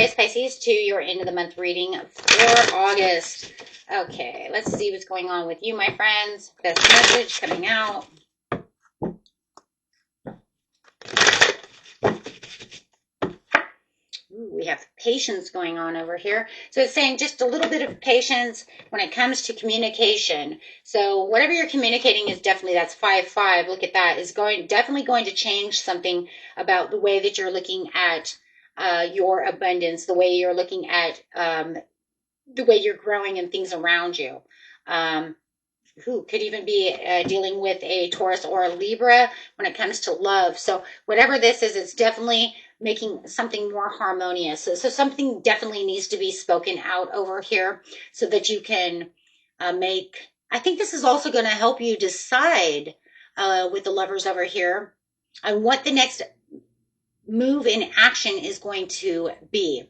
Aquarius, Pisces, to your end of the month reading for August. Okay, let's see what's going on with you, my friends. Best message coming out. Ooh, we have patience going on over here. So it's saying just a little bit of patience when it comes to communication. So whatever you're communicating is definitely, that's 5-5. Look at that, is definitely going to change something about the way that you're looking at your abundance, the way you're looking at the way you're growing and things around you. Who could even be dealing with a Taurus or a Libra when it comes to love. So whatever this is, it's definitely making something more harmonious. So something definitely needs to be spoken out over here so that you can make, I think this is also going to help you decide with the lovers over here on what the next move in action is going to be.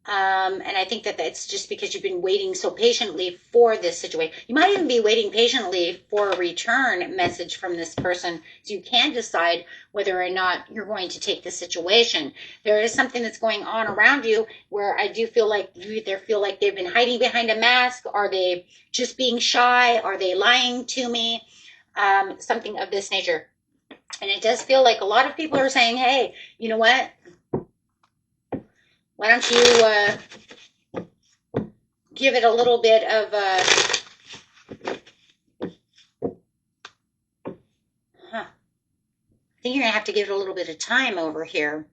And I think that that's just because you've been waiting so patiently for this situation. You might even be waiting patiently for a return message from this person, so you can decide whether or not you're going to take the situation. There is something that's going on around you where I do feel like you either feel like they've been hiding behind a mask. Are they just being shy? Are they lying to me? Something of this nature. And it does feel like a lot of people are saying, hey, you know what? Why don't you give it a little bit of I think you're going to have to give it a little bit of time over here.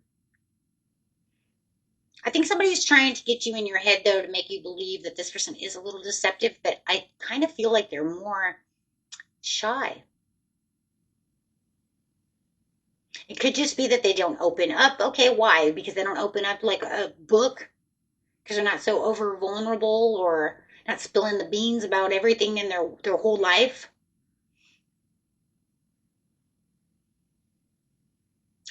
I think somebody's trying to get you in your head, though, to make you believe that this person is a little deceptive, but I kind of feel like they're more shy. It could just be that they don't open up. Okay, why? Because they don't open up like a book? Because they're not so over vulnerable or not spilling the beans about everything in their whole life?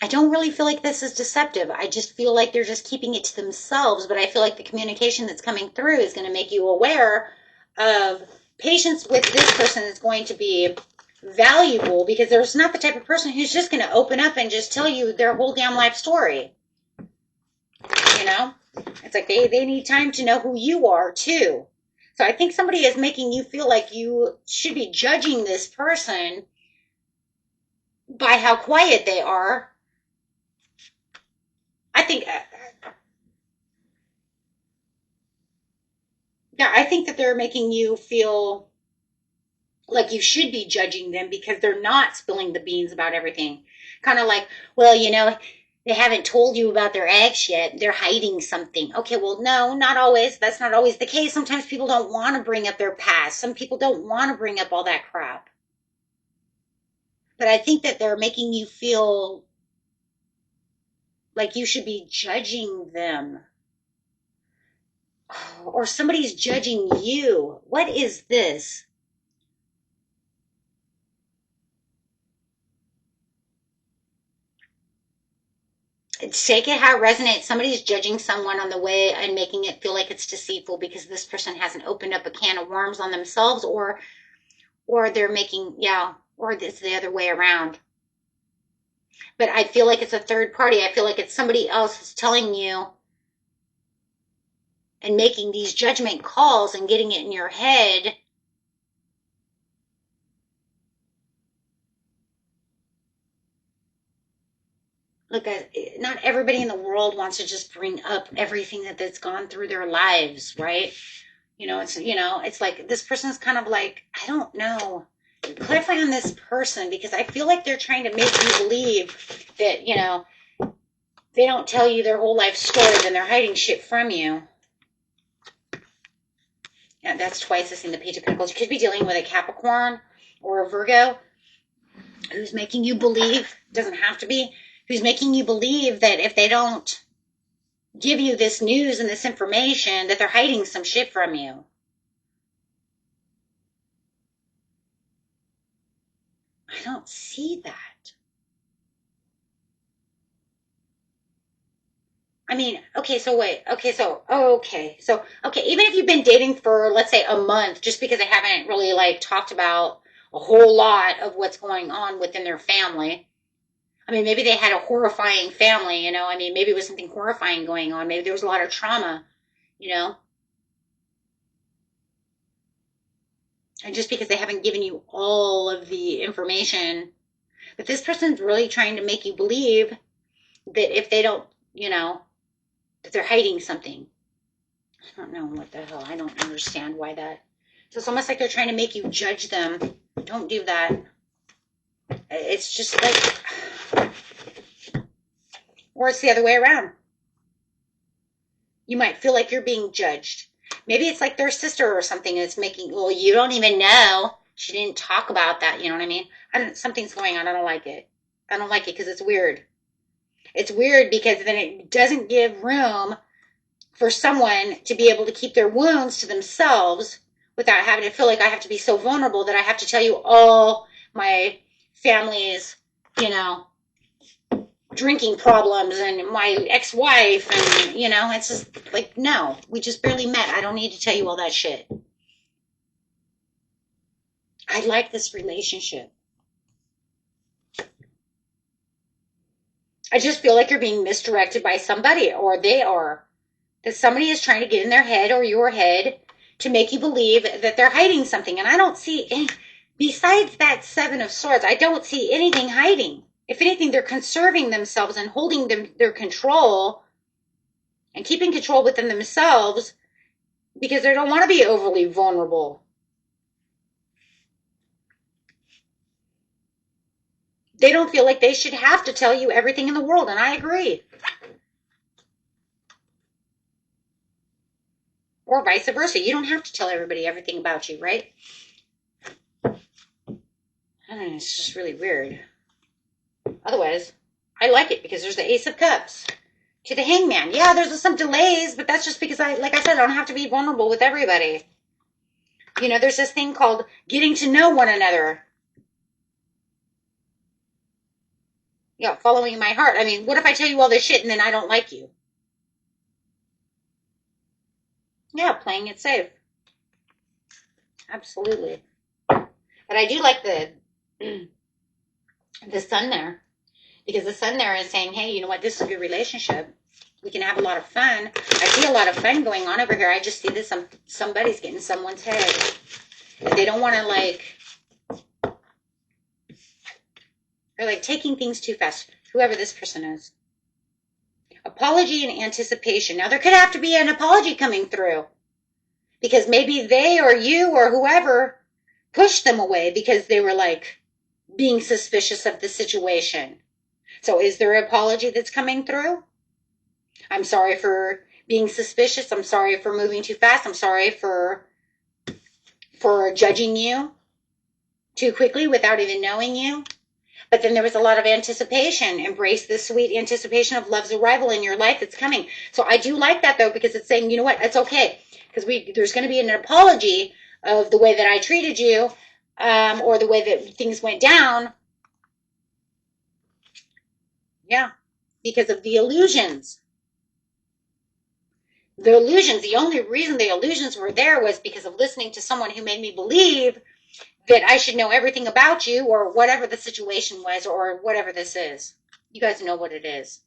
I don't really feel like this is deceptive. I just feel like they're just keeping it to themselves, but I feel like the communication that's coming through is going to make you aware of patience with this person is going to be valuable, because there's not the type of person who's just going to open up and just tell you their whole damn life story. You know? It's like they need time to know who you are, too. So I think somebody is making you feel like you should be judging this person by how quiet they are. I think, yeah, I think that they're making you feel like you should be judging them because they're not spilling the beans about everything. Kind of like, well, you know, they haven't told you about their ex yet. They're hiding something. Okay, well, no, not always. That's not always the case. Sometimes people don't want to bring up their past. Some people don't want to bring up all that crap. But I think that they're making you feel like you should be judging them. Or somebody's judging you. What is this? Take it how it resonates. Somebody's judging someone on the way and making it feel like it's deceitful because this person hasn't opened up a can of worms on themselves, or they're making, yeah, or it's the other way around. But I feel like it's a third party. I feel like it's somebody else who's telling you and making these judgment calls and getting it in your head. Look, not everybody in the world wants to just bring up everything that's gone through their lives, right? It's like this person's kind of like, I don't know. Clarify on this person, because I feel like they're trying to make you believe that, they don't tell you their whole life story, then they're hiding shit from you. Yeah, that's twice this in the Page of Pentacles. You could be dealing with a Capricorn or a Virgo who's making you believe, doesn't have to be, who's making you believe that if they don't give you this news and this information, that they're hiding some shit from you. I don't see that. I mean, okay, so wait. Okay, even if you've been dating for, let's say, a month, just because they haven't really, talked about a whole lot of what's going on within their family, I mean, maybe they had a horrifying family, you know. I mean, maybe it was something horrifying going on. Maybe there was a lot of trauma, you know. And just because they haven't given you all of the information, but this person's really trying to make you believe that if they don't, you know, that they're hiding something. I don't know what the hell. I don't understand why that. So it's almost like they're trying to make you judge them. Don't do that. It's just like, or it's the other way around. You might feel like you're being judged. Maybe it's like their sister or something that's making, well, you don't even know. She didn't talk about that. You know what I mean? Something's going on. I don't like it. I don't like it because it's weird. It's weird because then it doesn't give room for someone to be able to keep their wounds to themselves without having to feel like I have to be so vulnerable that I have to tell you all my family's, you know, drinking problems and my ex-wife and, you know, it's just like, no, we just barely met. I don't need to tell you all that shit. I like this relationship. I just feel like you're being misdirected by somebody, or they are. That somebody is trying to get in their head or your head to make you believe that they're hiding something. And I don't see any, besides that Seven of Swords, I don't see anything hiding. If anything, they're conserving themselves and holding their control and keeping control within themselves because they don't want to be overly vulnerable. They don't feel like they should have to tell you everything in the world, and I agree. Or vice versa. You don't have to tell everybody everything about you, right? I don't know, it's just really weird. Otherwise, I like it because there's the Ace of Cups to the Hangman. Yeah, there's some delays, but that's just because like I said, I don't have to be vulnerable with everybody. You know, there's this thing called getting to know one another. Yeah, following my heart. I mean, what if I tell you all this shit and then I don't like you? Yeah, playing it safe. Absolutely. But I do like the sun there. Because the sun there is saying, hey, you know what? This is a good relationship. We can have a lot of fun. I see a lot of fun going on over here. I just see this, somebody's getting someone's head. They don't want to like, they're like taking things too fast. Whoever this person is. Apology and anticipation. Now there could have to be an apology coming through. Because maybe they or you or whoever pushed them away because they were like being suspicious of the situation. So is there an apology that's coming through? I'm sorry for being suspicious. I'm sorry for moving too fast. I'm sorry for judging you too quickly without even knowing you. But then there was a lot of anticipation. Embrace the sweet anticipation of love's arrival in your life that's coming. So I do like that, though, because it's saying, you know what, it's okay. Because there's going to be an apology of the way that I treated you or the way that things went down. Yeah, because of the illusions. The illusions, the only reason the illusions were there was because of listening to someone who made me believe that I should know everything about you or whatever the situation was or whatever this is. You guys know what it is.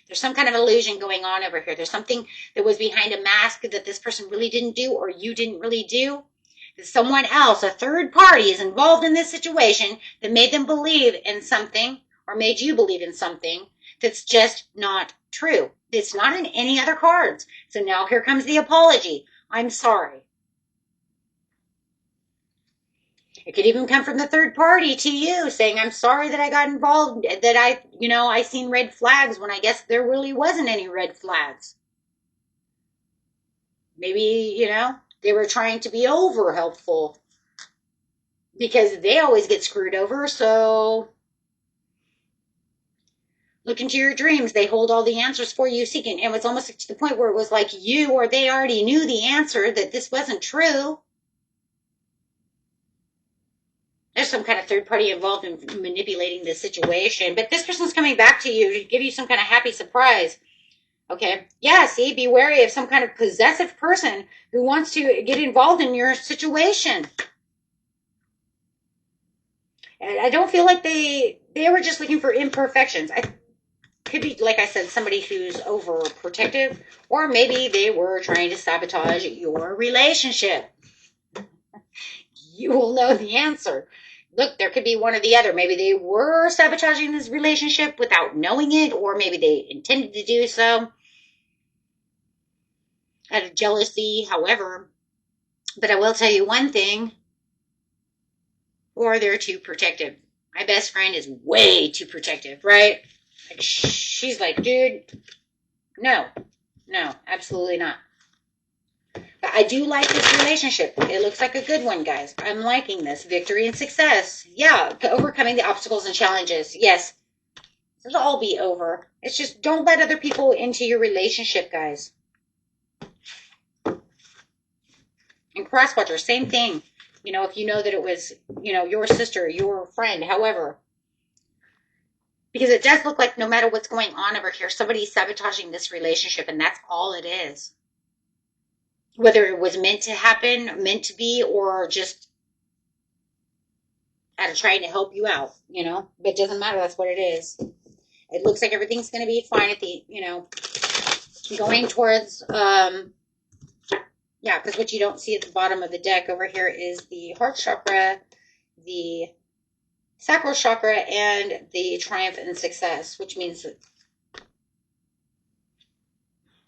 There's some kind of illusion going on over here. There's something that was behind a mask that this person really didn't do or you didn't really do. That someone else, a third party, is involved in this situation that made them believe in something or made you believe in something that's just not true. It's not in any other cards. So now here comes the apology. I'm sorry. It could even come from the third party to you saying, I'm sorry that I got involved, that I seen red flags when I guess there really wasn't any red flags. Maybe, they were trying to be over helpful because they always get screwed over. So look into your dreams. They hold all the answers for you seeking. And it was almost to the point where it was like you or they already knew the answer that this wasn't true. There's some kind of third party involved in manipulating the situation. But this person's coming back to you to give you some kind of happy surprise. Okay. Yeah, see, be wary of some kind of possessive person who wants to get involved in your situation. And I don't feel like they were just looking for imperfections. I could be, like I said, somebody who's overprotective, or maybe they were trying to sabotage your relationship. You will know the answer. Look, there could be one or the other. Maybe they were sabotaging this relationship without knowing it, or maybe they intended to do so out of jealousy, however. But I will tell you one thing, or they're too protective. My best friend is way too protective, right? Like, she's like, dude, no, absolutely not. But I do like this relationship. It looks like a good one, guys. I'm liking this. Victory and success. Yeah, overcoming the obstacles and challenges. Yes, it'll all be over. It's just don't let other people into your relationship, guys. And crosswatcher, same thing. You know, if you know that it was, you know, your sister, your friend, however. Because it does look like no matter what's going on over here, somebody's sabotaging this relationship, and that's all it is. Whether it was meant to happen, meant to be, or just out of trying to help you out, you know. But it doesn't matter. That's what it is. It looks like everything's going to be fine at the, you know, going towards, yeah, because what you don't see at the bottom of the deck over here is the heart chakra, the sacral chakra, and the triumph and success, which means that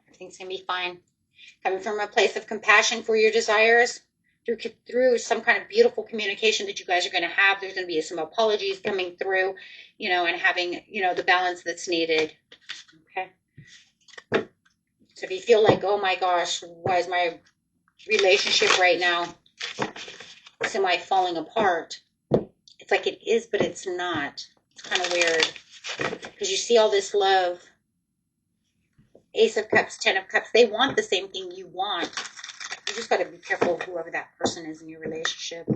everything's going to be fine. Coming from a place of compassion for your desires, through some kind of beautiful communication that you guys are going to have. There's going to be some apologies coming through, you know, and having, you know, the balance that's needed. Okay. So if you feel like, oh my gosh, why is my relationship right now semi falling apart? It's like it is, but it's not. It's kind of weird because you see all this love. Ace of Cups, Ten of Cups, they want the same thing you want. You just got to be careful of whoever that person is in your relationship.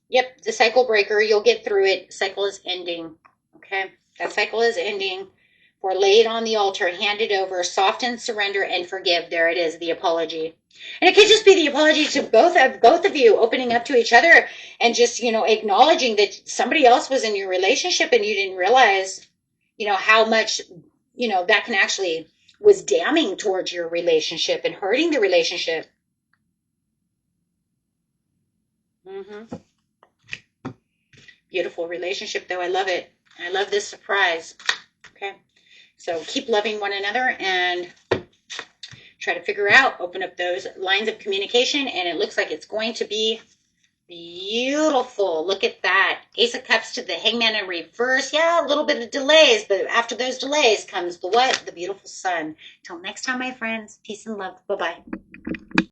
Yep, the cycle breaker, you'll get through it. Cycle is ending. Okay, that cycle is ending. For lay it on the altar, hand it over, soften, surrender, and forgive. There it is, the apology. And it could just be the apology to both of you, opening up to each other and just, you know, acknowledging that somebody else was in your relationship and you didn't realize, you know, how much, you know, that can actually was damning towards your relationship and hurting the relationship. Beautiful relationship, though. I love it. I love this surprise. Okay. So keep loving one another and try to figure out, open up those lines of communication, and it looks like it's going to be beautiful. Look at that. Ace of Cups to the Hangman in reverse. Yeah, a little bit of delays, but after those delays comes the what? The beautiful sun. Till next time, my friends. Peace and love. Bye-bye.